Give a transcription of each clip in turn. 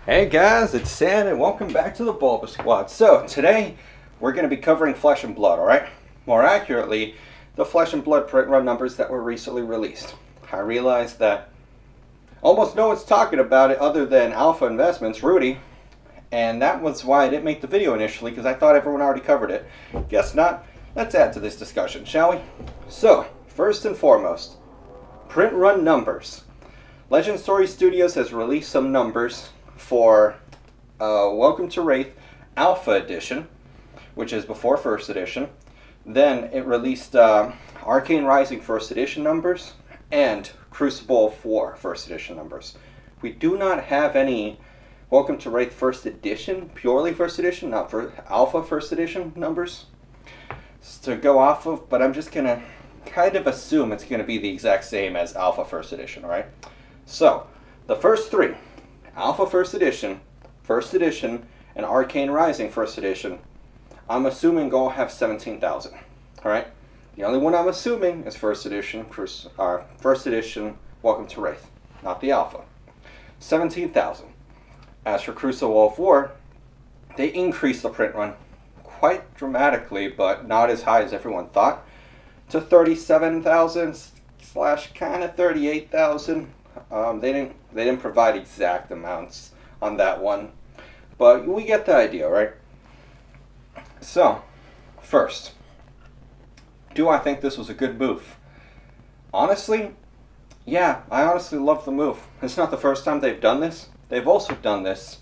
Hey guys, it's Sam and welcome back to the BulbaSquad. So today we're going to be covering Flesh and Blood, alright? More accurately, the Flesh and Blood print run numbers that were recently released. I realized that almost no one's talking about it other than Alpha Investments, Rudy, and that was why I didn't make the video initially because I thought everyone already covered it. Guess not. Let's add to this discussion, shall we? So, first and foremost, print run numbers. Legend Story Studios has released some numbers for Welcome to Wraith Alpha Edition, which is before First Edition. Then it released Arcane Rising First Edition numbers and Crucible 4 First Edition numbers. We do not have any Welcome to Wraith First Edition, purely First Edition, not for Alpha First Edition numbers to go off of, but I'm just going to kind of assume it's going to be the exact same as Alpha First Edition, alright? So, the first three, Alpha First Edition, and Arcane Rising First Edition, I'm assuming all have 17,000. Alright? The only one I'm assuming is First Edition, Welcome to Wraith, not the Alpha. 17,000. As for Crucible 4, they increased the print run quite dramatically, but not as high as everyone thought, to 37,000 / kind of 38,000. They didn't provide exact amounts on that one, but we get the idea, right? So, first, do I think this was a good move? Honestly, yeah, I honestly love the move. It's not the first time they've done this. They've also done this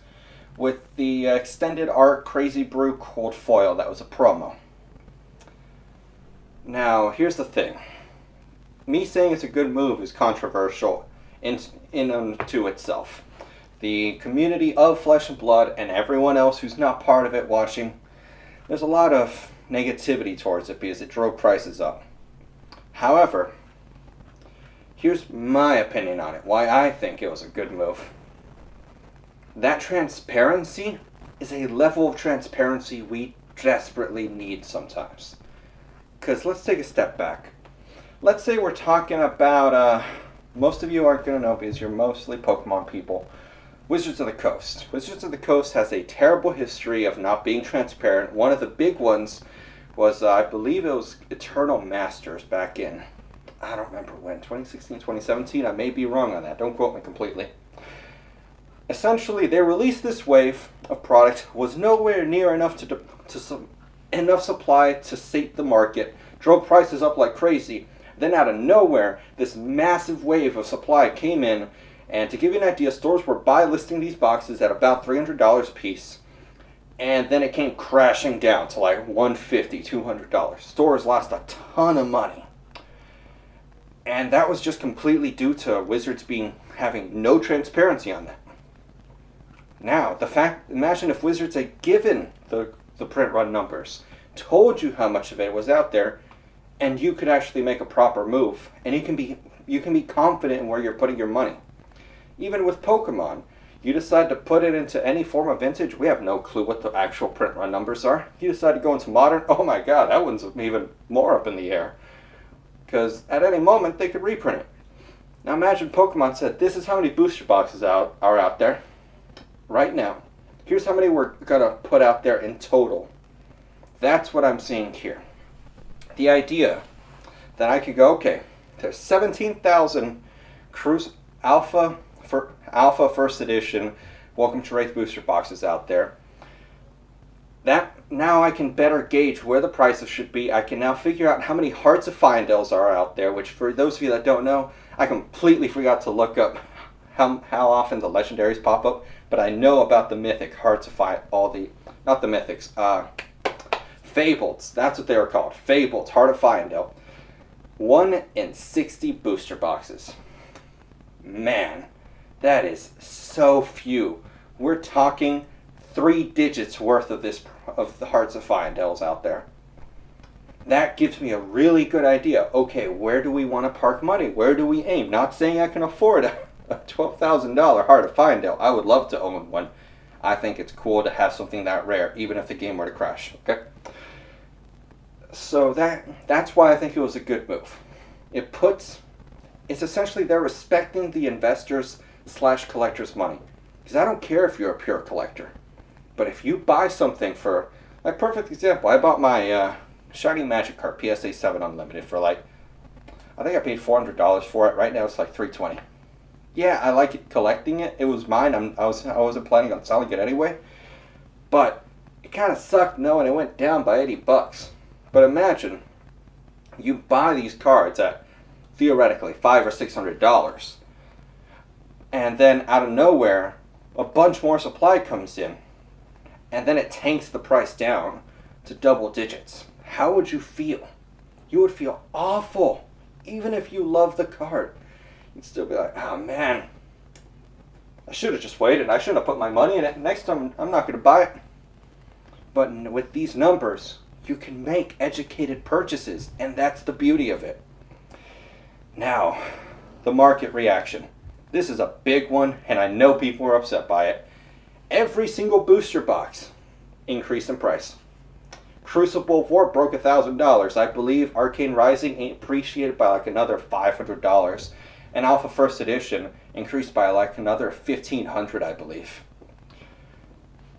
with the extended art Crazy Brew Cold Foil that was a promo. Now, here's the thing. Me saying it's a good move is controversial in unto itself. The community of Flesh and Blood and everyone else who's not part of it watching, there's a lot of negativity towards it because it drove prices up. However, here's my opinion on it, why I think it was a good move. That transparency is a level of transparency we desperately need sometimes. Because let's take a step back. Let's say we're talking about, most of you aren't going to know because you're mostly Pokemon people, Wizards of the Coast. Wizards of the Coast has a terrible history of not being transparent. One of the big ones was, I believe it was Eternal Masters back in, I don't remember when, 2016, 2017? I may be wrong on that. Don't quote me completely. Essentially, they released this wave of product, was nowhere near enough enough supply to sate the market, drove prices up like crazy. Then out of nowhere, this massive wave of supply came in, and to give you an idea, stores were buy-listing these boxes at about $300 a piece, and then it came crashing down to like $150, $200. Stores lost a ton of money. And that was just completely due to Wizards having no transparency on that. Now, imagine if Wizards had given the print run numbers, told you how much of it was out there, and you could actually make a proper move, and you can be confident in where you're putting your money. Even with Pokemon, you decide to put it into any form of vintage, we have no clue what the actual print run numbers are. You decide to go into modern, oh my god, that one's even more up in the air. Because at any moment, they could reprint it. Now imagine Pokemon said, this is how many booster boxes are out there right now. Here's how many we're going to put out there in total. That's what I'm seeing here. The idea that I could go, okay, there's 17,000 Alpha First Edition Welcome to Wraith booster boxes out there. That now I can better gauge where the prices should be. I can now figure out how many Hearts of Fyendels are out there, which for those of you that don't know, I completely forgot to look up how often the legendaries pop up, but I know about the mythic Hearts of not the mythics, Fableds, that's what they were called. Fableds, Heart of Fyendel. 1 in 60 booster boxes. Man, that is so few. We're talking 3 digits worth of the Hearts of Fyendels out there. That gives me a really good idea. Okay, where do we want to park money? Where do we aim? Not saying I can afford a $12,000 Heart of Fyendel. I would love to own one. I think it's cool to have something that rare, even if the game were to crash. Okay. So that's why I think it was a good move. It's essentially they're respecting the investors / collectors' money. Because I don't care if you're a pure collector. But if you buy something for, like, perfect example, I bought my Shiny Magic card, PSA 7 Unlimited, for like, I think I paid $400 for it. Right now it's like $320. Yeah, I like it, collecting it. It was mine. I wasn't planning on selling it anyway. But it kind of sucked knowing it went down by $80. But imagine you buy these cards at theoretically $500 or $600, and then out of nowhere, a bunch more supply comes in, and then it tanks the price down to double digits. How would you feel? You would feel awful. Even if you love the card, you'd still be like, oh man, I should have just waited. I shouldn't have put my money in it. Next time, I'm not going to buy it. But with these numbers, you can make educated purchases, and that's the beauty of it. Now, the market reaction. This is a big one, and I know people are upset by it. Every single booster box increased in price. Crucible War broke $1,000. I believe Arcane Rising appreciated by like another $500. And Alpha First Edition increased by like another $1,500, I believe.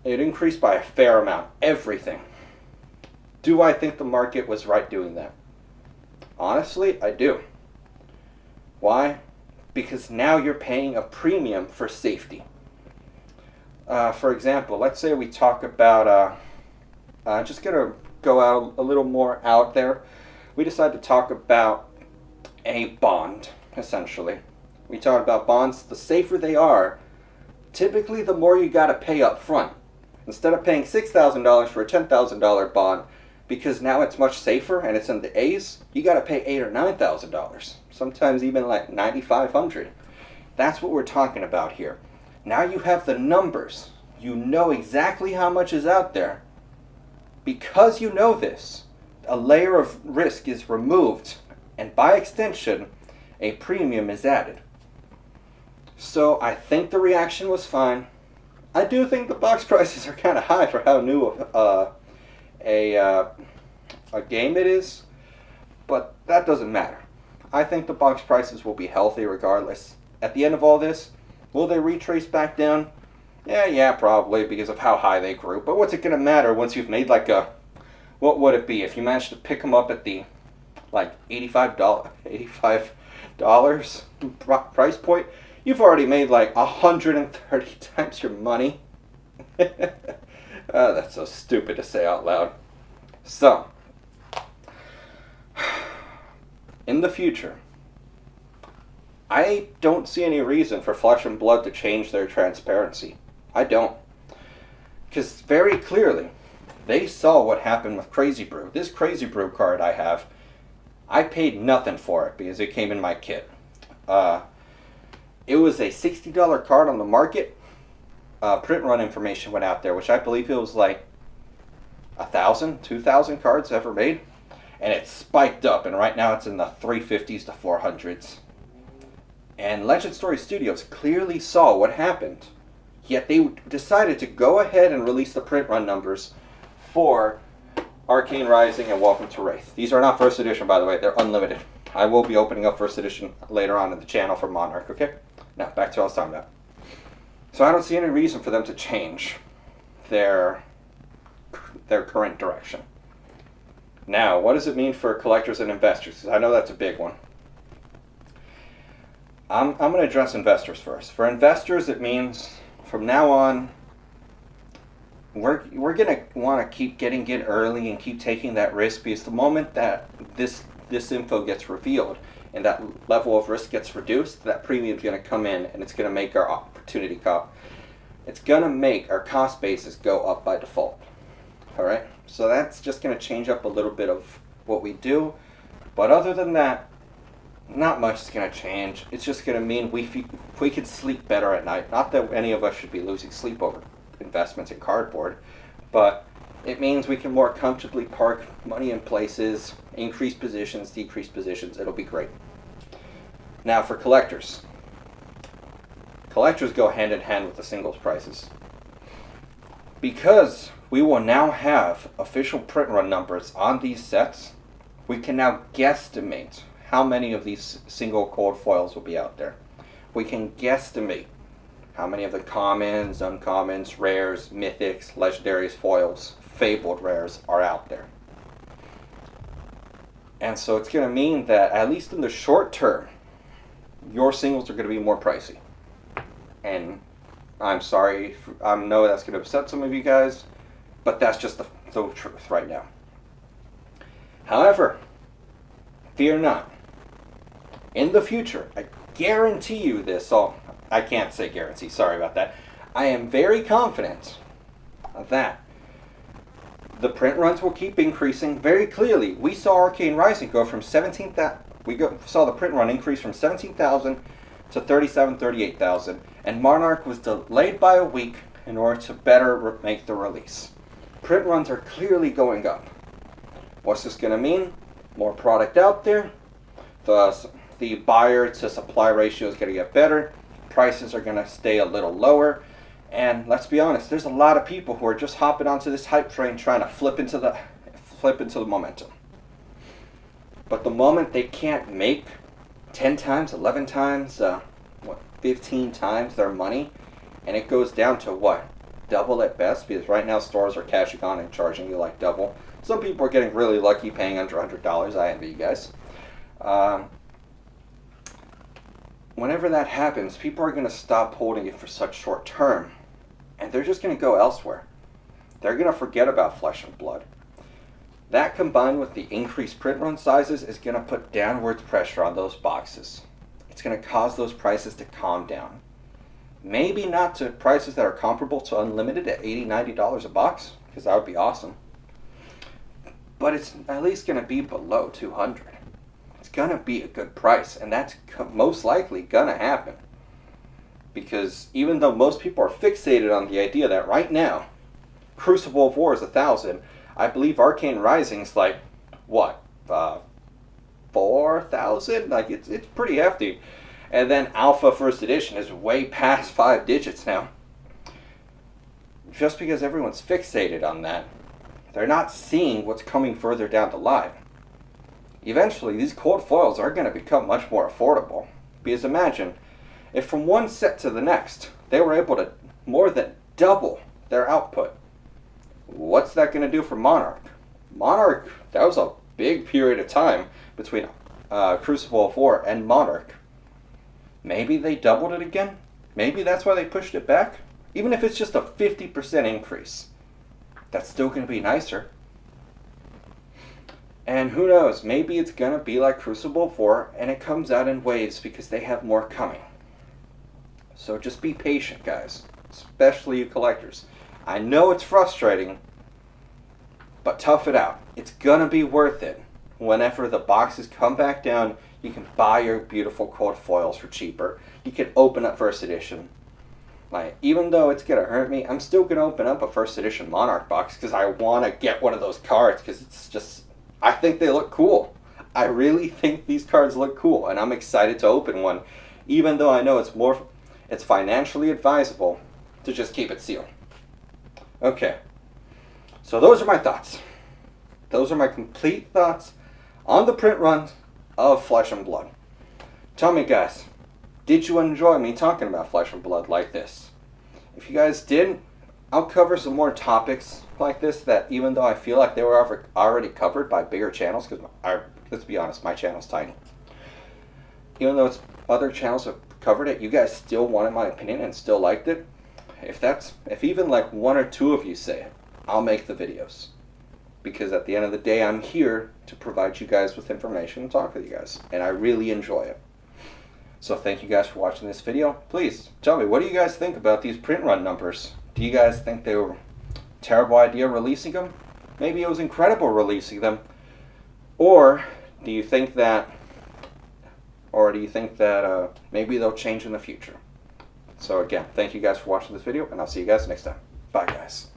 It increased by a fair amount. Everything. Do I think the market was right doing that? Honestly, I do. Why? Because now you're paying a premium for safety. For example, let's say we talk about, just going to go out a little more out there. We decide to talk about a bond, essentially. We talk about bonds. The safer they are, typically the more you got to pay up front. Instead of paying $6,000 for a $10,000 bond, because now it's much safer and it's in the A's, you got to pay $8,000 or $9,000. Sometimes even like $9,500. That's what we're talking about here. Now you have the numbers. You know exactly how much is out there. Because you know this, a layer of risk is removed, and by extension, a premium is added. So I think the reaction was fine. I do think the box prices are kind of high for how new a game it is, but that doesn't matter. I think the box prices will be healthy regardless. At the end of all this, will they retrace back down? Yeah, probably, because of how high they grew. But what's it going to matter once you've made like a... What would it be if you managed to pick them up at the like $85 price point? You've already made like 130 times your money. That's so stupid to say out loud. So, in the future, I don't see any reason for Flesh and Blood to change their transparency. I don't. Because very clearly, they saw what happened with Crazy Brew. This Crazy Brew card I have, I paid nothing for it because it came in my kit. It was a $60 card on the market. Print run information went out there, which I believe it was like 1,000, 2,000 cards ever made. And it spiked up, and right now it's in the 350s to 400s. And Legend Story Studios clearly saw what happened. Yet they decided to go ahead and release the print run numbers for Arcane Rising and Welcome to Wraith. These are not first edition, by the way. They're unlimited. I will be opening up first edition later on in the channel for Monarch, okay? Now, back to what I was talking about. So I don't see any reason for them to change their current direction. Now, what does it mean for collectors and investors? 'Cause I know that's a big one. I'm going to address investors first. For investors, it means from now on, we're going to want to keep getting in early and keep taking that risk, because the moment that this info gets revealed and that level of risk gets reduced, that premium's going to come in, and it's going to make our opportunity cost. It's going to make our cost basis go up by default. All right? So that's just going to change up a little bit of what we do. But other than that, not much is going to change. It's just going to mean we could sleep better at night. Not that any of us should be losing sleep over investments in cardboard, but it means we can more comfortably park money in places, increase positions, decrease positions. It'll be great. Now for collectors. Collectors go hand in hand with the singles prices. Because we will now have official print run numbers on these sets, we can now guesstimate how many of these single cold foils will be out there. We can guesstimate How many of the commons, uncommons, rares, mythics, legendaries, foils, fabled rares are out there? And so it's going to mean that, at least in the short term, your singles are going to be more pricey. And I'm sorry, I know that's going to upset some of you guys, but that's just the truth right now. However, fear not. In the future, I guarantee you this. Oh, I can't say guarantee, sorry about that. I am very confident that the print runs will keep increasing very clearly. We saw Arcane Rising go from 17,000. Saw the print run increase from 17,000 to 38,000, and Monarch was delayed by a week in order to better make the release. Print runs are clearly going up. What's this going to mean? More product out there. The buyer to supply ratio is going to get better. Prices are going to stay a little lower. And let's be honest, there's a lot of people who are just hopping onto this hype train trying to flip into the momentum. But the moment they can't make 10 times, 11 times, 15 times their money, and it goes down to what? Double at best, because right now stores are cashing on and charging you like double. Some people are getting really lucky paying under $100. I envy you guys. Whenever that happens, people are going to stop holding it for such short term, and they're just going to go elsewhere. They're going to forget about Flesh and Blood. That, combined with the increased print run sizes, is going to put downwards pressure on those boxes. It's going to cause those prices to calm down. Maybe not to prices that are comparable to Unlimited at $80, $90 a box, because that would be awesome. But it's at least going to be below $200. It's going to be a good price, and that's most likely going to happen. Because even though most people are fixated on the idea that right now, Crucible of War is 1,000, I believe Arcane Rising's like, what, 4,000? Like, it's pretty hefty. And then Alpha First Edition is way past 5 digits now. Just because everyone's fixated on that, they're not seeing what's coming further down the line. Eventually, these cold foils are going to become much more affordable. Because imagine, if from one set to the next, they were able to more than double their output, what's that going to do for Monarch? Monarch, that was a big period of time between Crucible of War and Monarch. Maybe they doubled it again? Maybe that's why they pushed it back? Even if it's just a 50% increase, that's still going to be nicer. And who knows, maybe it's going to be like Crucible of War and it comes out in waves because they have more coming. So just be patient, guys, especially you collectors. I know it's frustrating, but tough it out. It's gonna be worth it. Whenever the boxes come back down, you can buy your beautiful cold foils for cheaper. You can open up First Edition. Like, even though it's gonna hurt me, I'm still gonna open up a First Edition Monarch box because I want to get one of those cards because it's just, I think they look cool. I really think these cards look cool, and I'm excited to open one, even though I know it's financially advisable to just keep it sealed. Okay, so those are my thoughts. Those are my complete thoughts on the print runs of Flesh and Blood. Tell me, guys, did you enjoy me talking about Flesh and Blood like this? If you guys didn't, I'll cover some more topics like this that, even though I feel like they were already covered by bigger channels, because let's be honest, my channel's tiny. Even though other channels have covered it, you guys still wanted my opinion and still liked it. If even like one or two of you say it, I'll make the videos. Because at the end of the day, I'm here to provide you guys with information and talk with you guys. And I really enjoy it. So thank you guys for watching this video. Please, tell me, what do you guys think about these print run numbers? Do you guys think they were a terrible idea releasing them? Maybe it was incredible releasing them. Or do you think that maybe they'll change in the future? So again, thank you guys for watching this video, and I'll see you guys next time. Bye, guys.